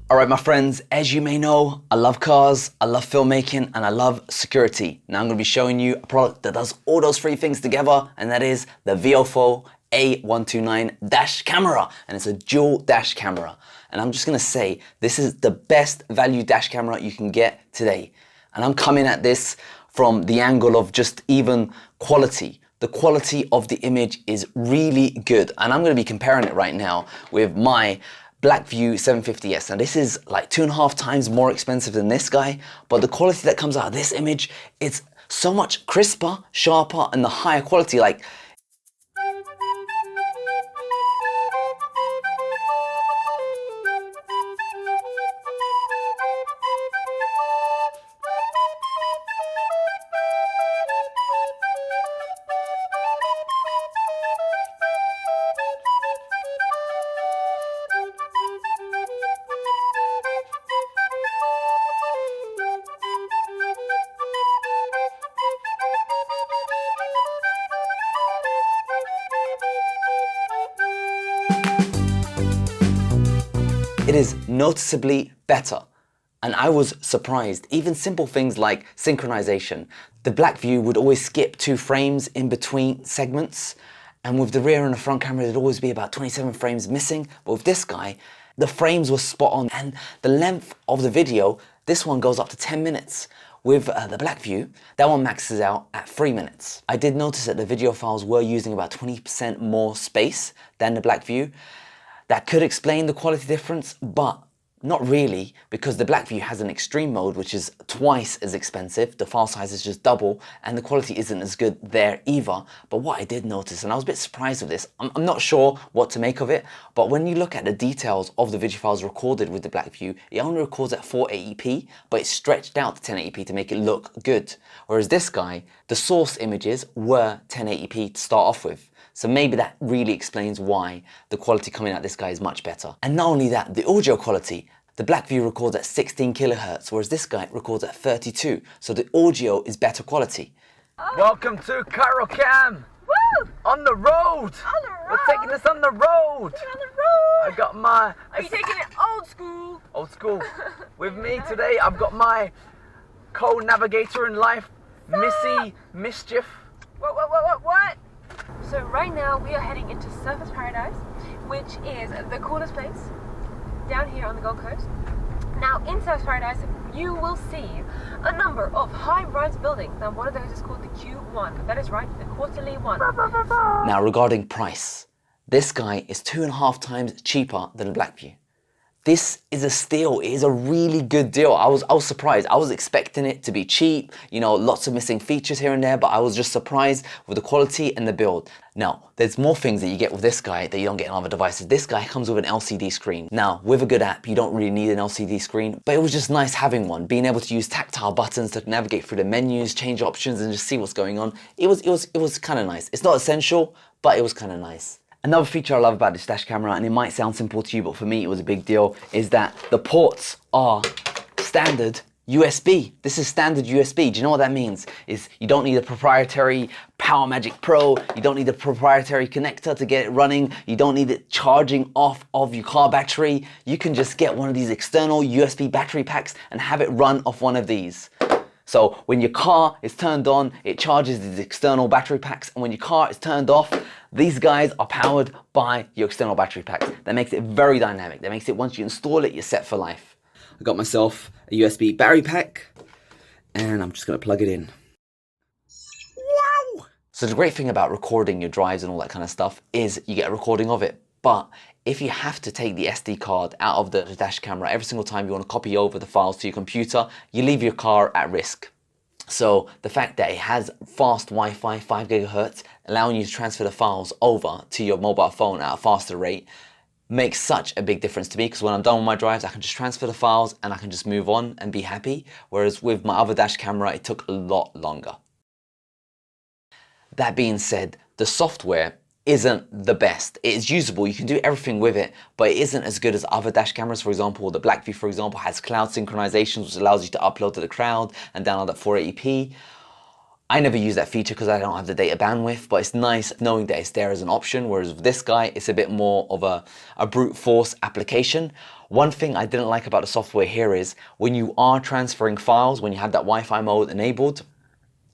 Alright my friends, as you may know, I love cars, I love filmmaking, and I love security. Now I'm going to be showing you a product that does all those three things together, and that is the Viofo A129 dash camera. And it's a dual dash camera. And I'm just going to say, this is the best value dash camera you can get today. And I'm coming at this from the angle of just even quality. The quality of the image is really good. And I'm going to be comparing it right now with my BlackVue 750s. Now this is like 2.5 times more expensive than this guy, but the quality that comes out of this image, it's so much crisper, sharper, and the higher quality. Like, it is noticeably better. And I was surprised. Even simple things like synchronization. The BlackVue would always skip 2 frames in between segments. And with the rear and the front camera, there'd always be about 27 frames missing. But with this guy, the frames were spot on. And the length of the video, this one goes up to 10 minutes. With the BlackVue, that one maxes out at 3 minutes. I did notice that the video files were using about 20% more space than the BlackVue. That could explain the quality difference, but not really, because the BlackVue has an extreme mode, which is twice as expensive. The file size is just double, and the quality isn't as good there either. But what I did notice, and I was a bit surprised with this, I'm not sure what to make of it, but when you look at the details of the video files recorded with the BlackVue, it only records at 480p, but it's stretched out to 1080p to make it look good. Whereas this guy, the source images were 1080p to start off with. So maybe that really explains why the quality coming out of this guy is much better. And not only that, the audio quality. The BlackVue records at 16 kilohertz, whereas this guy records at 32. So the audio is better quality. Welcome to CaroCam! Woo! On the road! On the road! We're taking this on the road! On the road! I got my... Are you taking it old school? Old school. With me today, I've got my co-navigator in life, Missy Mischief. What? So right now we are heading into Surfers Paradise, which is the coolest place down here on the Gold Coast. Now in Surfers Paradise you will see a number of high-rise buildings. Now one of those is called the Q1. That is right, the quarterly one. Now regarding price, this guy is 2.5 times cheaper than the BlackVue. This is a steal. It is a really good deal. I was surprised. I was expecting it to be cheap, you know, lots of missing features here and there, but I was just surprised with the quality and the build. Now, there's more things that you get with this guy that you don't get on other devices. This guy comes with an LCD screen. Now, with a good app, you don't really need an LCD screen, but it was just nice having one, being able to use tactile buttons to navigate through the menus, change options, and just see what's going on. It was kind of nice. It's not essential, but it was kind of nice. Another feature I love about this dash camera, and it might sound simple to you, but for me it was a big deal, is that the ports are standard USB. This is standard USB. Do you know what that means? Is you don't need a proprietary Power Magic Pro, you don't need a proprietary connector to get it running, you don't need it charging off of your car battery. You can just get one of these external USB battery packs and have it run off one of these. So when your car is turned on, it charges these external battery packs, and when your car is turned off, these guys are powered by your external battery packs. That makes it very dynamic. That makes it, once you install it, you're set for life. I got myself a USB battery pack, and I'm just gonna plug it in. Wow! So the great thing about recording your drives and all that kind of stuff is you get a recording of it. But if you have to take the SD card out of the dash camera every single time you want to copy over the files to your computer, you leave your car at risk. So the fact that it has fast Wi-Fi, 5 gigahertz, allowing you to transfer the files over to your mobile phone at a faster rate, makes such a big difference to me, because when I'm done with my drives, I can just transfer the files and I can just move on and be happy. Whereas with my other dash camera, it took a lot longer. That being said, the software isn't the best. It is usable, you can do everything with it, but it isn't as good as other dash cameras. For example, the BlackVue, for example, has cloud synchronization, which allows you to upload to the cloud and download at 480p. I never use that feature because I don't have the data bandwidth, but it's nice knowing that it's there as an option, whereas with this guy, it's a bit more of a brute force application. One thing I didn't like about the software here is when you are transferring files, when you have that Wi-Fi mode enabled,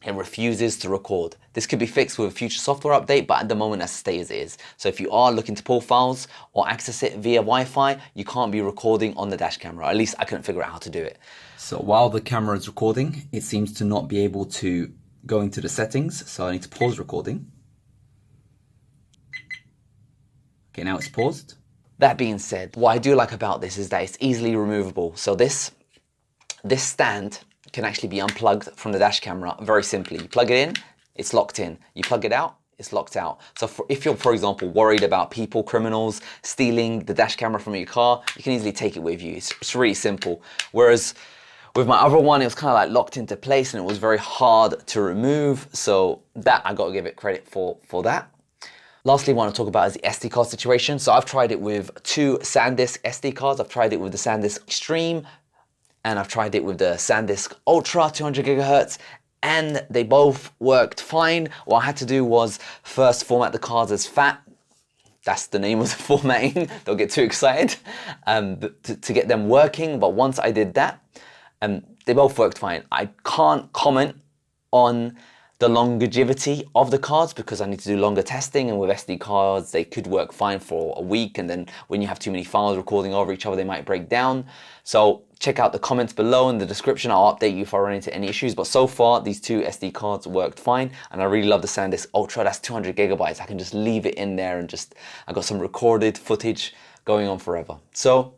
it refuses to record. This could be fixed with a future software update, but at the moment that's stay as it is. So if you are looking to pull files or access it via Wi-Fi, you can't be recording on the dash camera. At least I couldn't figure out how to do it. So while the camera is recording, it seems to not be able to go into the settings. So I need to pause recording. Okay, now it's paused. That being said, what I do like about this is that it's easily removable. So this stand can actually be unplugged from the dash camera very simply. You plug it in, it's locked in. You plug it out, it's locked out. So if you're, for example, worried about people, criminals, stealing the dash camera from your car, you can easily take it with you. It's really simple. Whereas with my other one, it was kind of like locked into place and it was very hard to remove. So that, I got to give it credit for that. Lastly, I want to talk about is the SD card situation. So I've tried it with two SanDisk SD cards. I've tried it with the SanDisk Extreme, and I've tried it with the SanDisk Ultra 200 gigahertz, and they both worked fine. What I had to do was first format the cards as FAT. That's the name of the formatting. Don't get too excited to get them working. But once I did that, they both worked fine. I can't comment on the longevity of the cards because I need to do longer testing, and with SD cards they could work fine for a week, and then when you have too many files recording over each other they might break down. So check out the comments below in the description. I'll update you if I run into any issues, but so far these two SD cards worked fine, and I really love the SanDisk Ultra. That's 200 gigabytes. I can just leave it in there and just, I got some recorded footage going on forever. So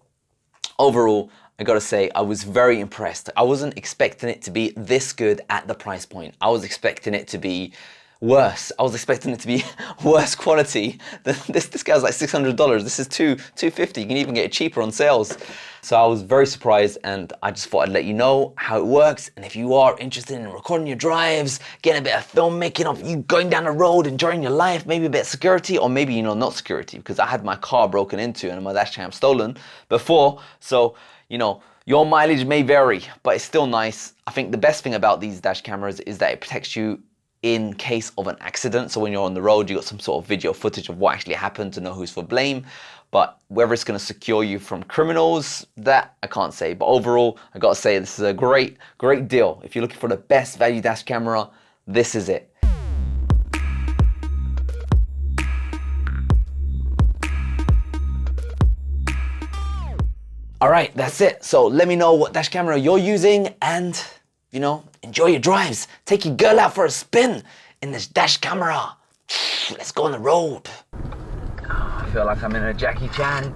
overall, I gotta say, I was very impressed. I wasn't expecting it to be this good at the price point. I was expecting it to be worse. I was expecting it to be worse quality. This guy's like $600. This is $250. You can even get it cheaper on sales. So I was very surprised, and I just thought I'd let you know how it works. And if you are interested in recording your drives, getting a bit of filmmaking of you going down the road, enjoying your life, maybe a bit of security, or maybe, you know, not security, because I had my car broken into and my Dashcam stolen before. So, you know, your mileage may vary, but it's still nice. I think the best thing about these dash cameras is that it protects you in case of an accident. So when you're on the road, you got some sort of video footage of what actually happened to know who's for blame. But whether it's going to secure you from criminals, that I can't say. But overall, I got to say this is a great deal. If you're looking for the best value dash camera, this is it. All right, that's it. So let me know what dash camera you're using, and, you know, enjoy your drives. Take your girl out for a spin in this dash camera. Let's go on the road. I feel like I'm in a Jackie Chan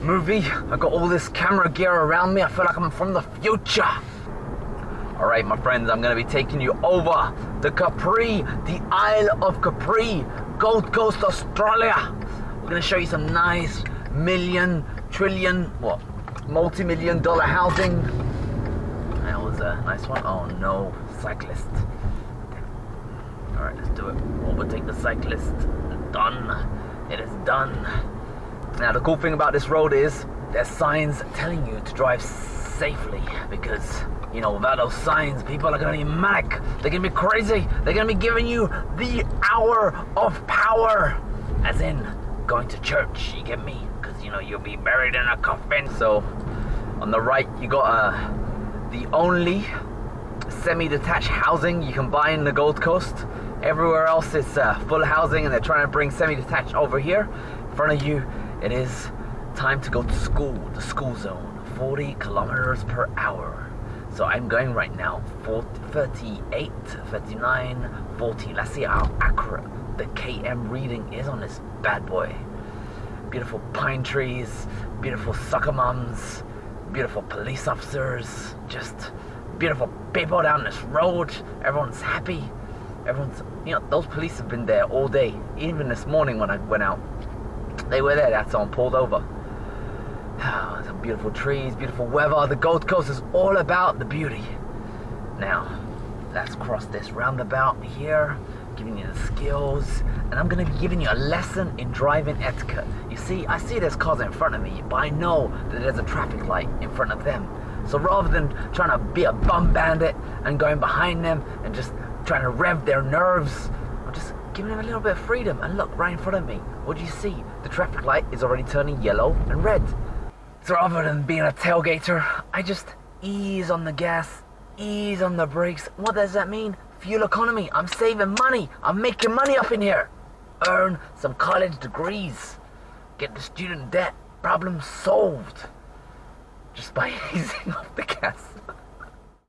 movie. I got all this camera gear around me. I feel like I'm from the future. All right, my friends, I'm gonna be taking you over to Capri, the Isle of Capri, Gold Coast, Australia. We're gonna show you some nice multi-million dollar housing. That was a nice one. Oh no, cyclist. All right, let's do it. Overtake the cyclist. Done. It is done. Now the cool thing about this road is there's signs telling you to drive safely, because, you know, without those signs, people are gonna be manic. They're gonna be crazy. They're gonna be giving you the hour of power, as in going to church. You get me? Because, you know, you'll be buried in a coffin. So on the right, you got the only semi-detached housing you can buy in the Gold Coast. Everywhere else is full housing, and they're trying to bring semi-detached over here. In front of you, it is time to go to school, the school zone, 40 kilometers per hour. So I'm going right now, 38, 39, 40. Let's see how accurate the KM reading is on this bad boy. Beautiful pine trees, beautiful soccer moms, beautiful police officers, just beautiful people down this road. Everyone's happy. Everyone's, you know, those police have been there all day. Even this morning when I went out, they were there. That's on pulled over. Some beautiful trees, beautiful weather. The Gold Coast is all about the beauty. Now, let's cross this roundabout here, giving you the skills, and I'm gonna be giving you a lesson in driving etiquette. You see, I see there's cars in front of me, but I know that there's a traffic light in front of them. So rather than trying to be a bum bandit and going behind them and just trying to rev their nerves. I'm just giving them a little bit of freedom. And look, right in front of me, what do you see? The traffic light is already turning yellow and red. So rather than being a tailgater, I just ease on the gas, ease on the brakes. What does that mean? Fuel economy. I'm saving money. I'm making money up in here. Earn some college degrees. Get the student debt problem solved. Just by easing off the gas.